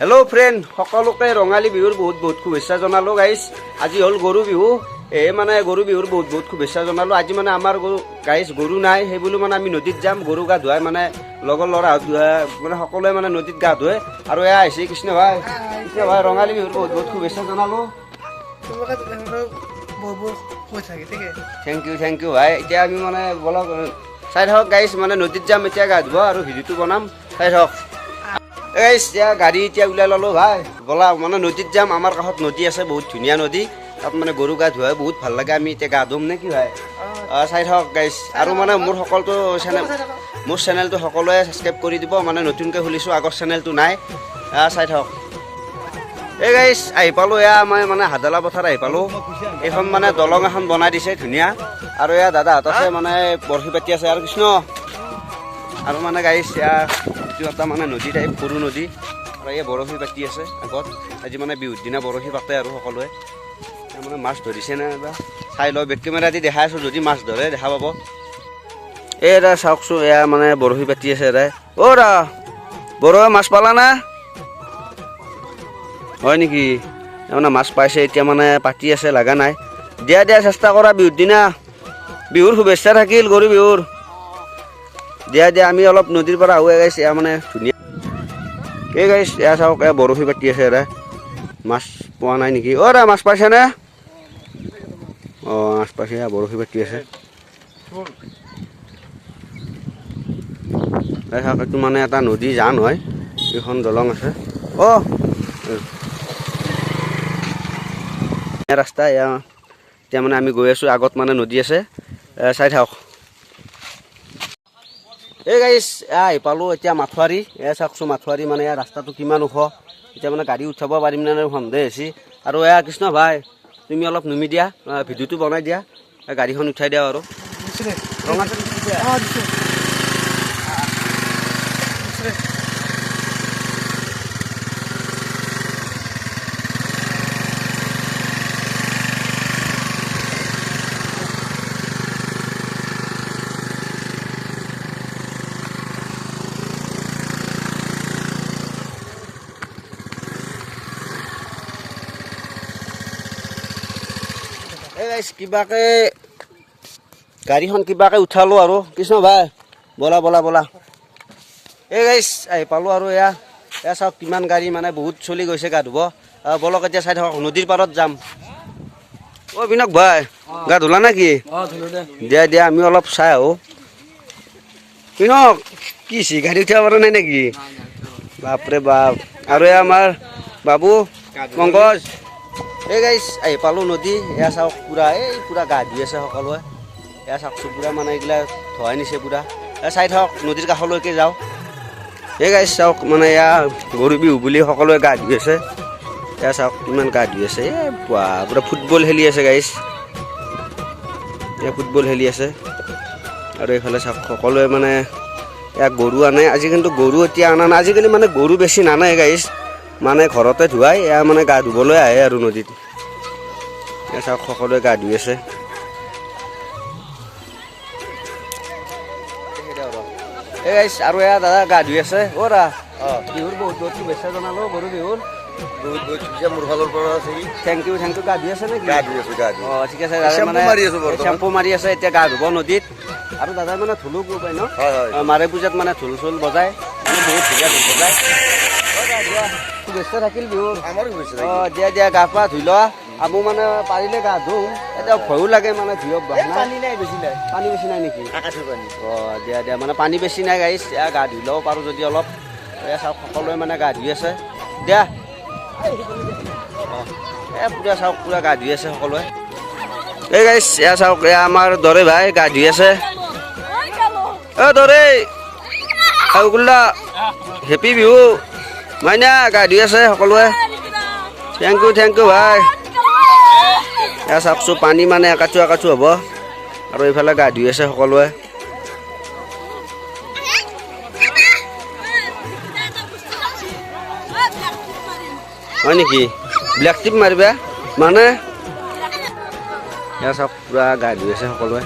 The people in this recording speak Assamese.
হেল্ল' ফ্ৰেণ্ড, সকলোকে ৰঙালী বিহুৰ বহুত বহুত শুভেচ্ছা জনালোঁ গাইজ। আজি হ'ল গৰু বিহু। মানে গৰু বিহুৰ বহুত বহুত শুভেচ্ছা জনালোঁ। আজি মানে আমাৰ গৰু নাই, সেইবুলি মানে আমি নদীত যাম গৰু গা ধুৱাই, মানে লগৰ ল'ৰাহঁত মানে সকলোৱে মানে নদীত গা ধুৱে। আৰু এয়া আহিছে কৃষ্ণ ভাই। কৃষ্ণ ভাই, ৰঙালী বিহুৰ বহুত বহুত শুভেচ্ছা জনালোঁ। থেংক ইউ ভাই। এতিয়া আমি মানে বলক চাই থাকক গাইজ, মানে নদীত যাম এতিয়া গা ধুব আৰু ভিডিঅ'টো বনাম, চাই থাকক। এতিয়া গাড়ী এতিয়া ওলাই ল'লোঁ ভাই, ব'লা মানে নদীত যাম। আমাৰ কাষত নদী আছে, বহুত ধুনীয়া নদী, তাত মানে গৰু গা ধুৱাই বহুত ভাল লাগে। আমি এতিয়া গা ধুম নে কি ভাই? চাই থাকক গাইজ। আৰু মানে মোৰ চেনেলটো সকলোৱে ছাবস্ক্ৰাইব কৰি দিব, মানে নতুনকৈ খুলিছোঁ, আগৰ চেনেলটো নাই। চাই থাকক। এই গাইজ আহি পালোঁ, এয়া মই মানে হাদলা পথাৰ আহি পালোঁ। এইখন মানে দলং এখন বনাই দিছে ধুনীয়া। আৰু এয়া দাদাহঁত আছে, মানে বৰশী পাতি আছে। আৰু কৃষ্ণ আৰু মানে গাইজ এইটো এটা মানে নদী টাইপ, সৰু নদী। আৰু এই বৰশী পাতি আছে আগত। আজি মানে বিহুৰ দিনা বৰশী পাতে আৰু সকলোৱে মানে মাছ ধৰিছে নে বা চাই লওঁ। বেক কেমেৰা দি দেখাই আছোঁ, যদি মাছ ধৰে দেখা পাব। এয়া চাওকচোন, এয়া মানে বৰশী পাতি আছে এৰাই। বৰশী মাছ পালা না? হয় নেকি? মানে মাছ পাইছে এতিয়া, মানে পাতি আছে, লগা নাই। দিয়া চেষ্টা কৰা বিহুৰ দিনা। বিহুৰ শুভেচ্ছা থাকিল, গৰু বিহুৰ। দিয়া আমি অলপ নদীৰ পৰা আহোঁ গাইছ। এয়া মানে ধুনীয়া। এই গাইছ এয়া চাওক, এয়া বৰশী পাতি আছে এৰাই। মাছ পোৱা নাই নেকি? মাছ পাইছেনে? মাছ পাইছে, বৰশী পাতি আছে। এইটো মানে এটা নদী জান হয়, এইখন দলং আছে। ৰাস্তা এয়া এতিয়া মানে আমি গৈ আছোঁ, আগত মানে নদী আছে, চাই থাকক। এই গাইছ আহি পালোঁ এতিয়া মাথোৱাৰী। এয়া চাওকচোন মাথোৱাৰী, মানে এয়া ৰাস্তাটো কিমান ওখ। এতিয়া মানে গাড়ী উঠাব পাৰিম নে সন্দেহ হৈছে। আৰু এয়া কৃষ্ণ ভাই, তুমি অলপ নুমি দিয়া, ভিডিঅ'টো বনাই দিয়া, গাড়ীখন উঠাই দিয়া। আৰু এই গাইছ কিবাকে গাড়ীখন কিবাকে উঠালোঁ। আৰু কৃষ্ণ ভাই বলা। এই গাইছ আহি পালোঁ। আৰু এয়া চাওক কিমান গাড়ী, মানে বহুত চলি গৈছে গা ধুব। বলক এতিয়া চাই থাকক, নদীৰ পাৰত যাম। বিনক ভাই, গা ধুলা নে কি? দিয়া আমি অলপ চাই আহোঁ। বিনক কি গাড়ী উঠিব পৰা নাই নেকি? বাপৰে বাপ। আৰু এয়া আমাৰ বাবু পংকজ। এই গাইছ আহি পালোঁ নদী। এয়া চাওক পুৰা গা ধুই আছে সকলোৱে। এয়া চাওকচোন, পুৰা মানে এইগিলা ধোৱাই নিছে পুৰা। চাই থাকক, নদীৰ কাষলৈকে যাওঁ। এই গাইছ চাওক, মানে এয়া গৰু বিহু বুলি সকলোৱে গা ধুই আছে। এয়া চাওক কিমান গা ধুই আছে। পুৰা ফুটবল খেলি আছে গাইছ। ফুটবল খেলি আছে। আৰু এইফালে চাওক, সকলোৱে মানে গৰু আনে। আজি কিন্তু গৰু এতিয়া অনা নাই। আজিকালি মানে গৰু বেছি নানে গাইছ, মানে ঘৰতে ধুৱাই। এয়া মানে গা ধুবলৈ আহে আৰু নদীত। এয়া চাওক সকলোৱে গা ধুই আছে। এই গাইছ আৰু এয়া দাদা গা ধুই আছে। বিহুৰ বহুত বহুত শুভেচ্ছা জনালোঁ, গৰু বিহুৰ। মোৰ ফালৰ পৰা থেংক ইউ। গা ধুই আছে নেকি? ঠিক আছে। চেম্পু মাৰি আছে, এতিয়া গা ধুব নদীত। আৰু দাদা মানে ঢোলো পাই ন, মাৰে পূজাত মানে ঢোল চোল বজায়, মানে বহুত ধুনীয়া ঢোল বজায়। শুভেচ্ছা থাকিল বিহুৰ। দিয়া গা পা ধুই লোৱা। আমো মানে পাৰিলে গা ধুম, এতিয়া ভয়ো লাগে, মানে ধুয়ক পানী বেছি নাই নেকি? দিয়া মানে পানী বেছি নাই গাইছ। গা ধুই ল'ব পাৰোঁ যদি অলপ। চাওক সকলোৱে মানে গা ধুই আছে। দিয়া পুৰা চাওক, পুৰা গা ধুই আছে সকলোৱে। এই গাইছ এয়া চাওক, এয়া আমাৰ দৰে ভাই গা ধুই আছে। দৰে হেপী বিহু। মাইনা গা ধুই আছে সকলোৱে। থেংক ইউ ভাই। এয়া চাওকচোন, পানী মানে একাচু হ'ব। আৰু এইফালে গা ধুই আছে সকলোৱে। হয় নেকি? ব্লেক টিপ মাৰিবা মানে? এয়া চাওক পুৰা গা ধুই আছে সকলোৱে।